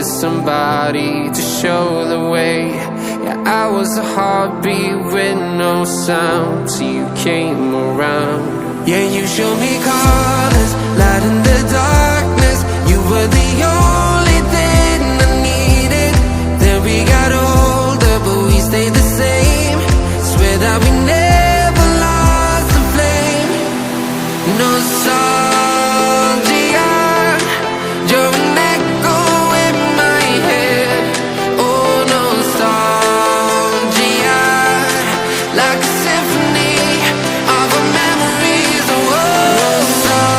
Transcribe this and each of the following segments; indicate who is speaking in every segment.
Speaker 1: with somebody to show the way. Yeah, I was a heartbeat with no sound till you came around. Yeah, you showed me colors, light in the darkness. You were the only thing I needed. Then we got older, but we stayed the same. Swear that we never lost the flame. Nostalgia, you're an echo in my head. Oh, nostalgia, like a symphony of our memories. Oh, nostalgia,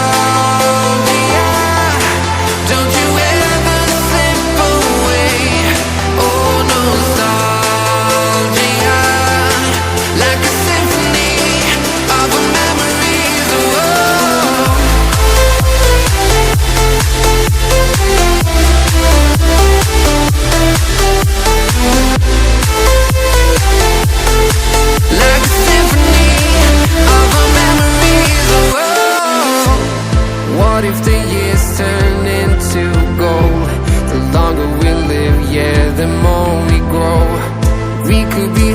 Speaker 1: don't you ever slip away. Oh, nostalgia, like a symphony of our memories. Oh, like a symphony of our memories. Oh, what if the years turn into gold? The longer we live, yeah, the more we grow. We could be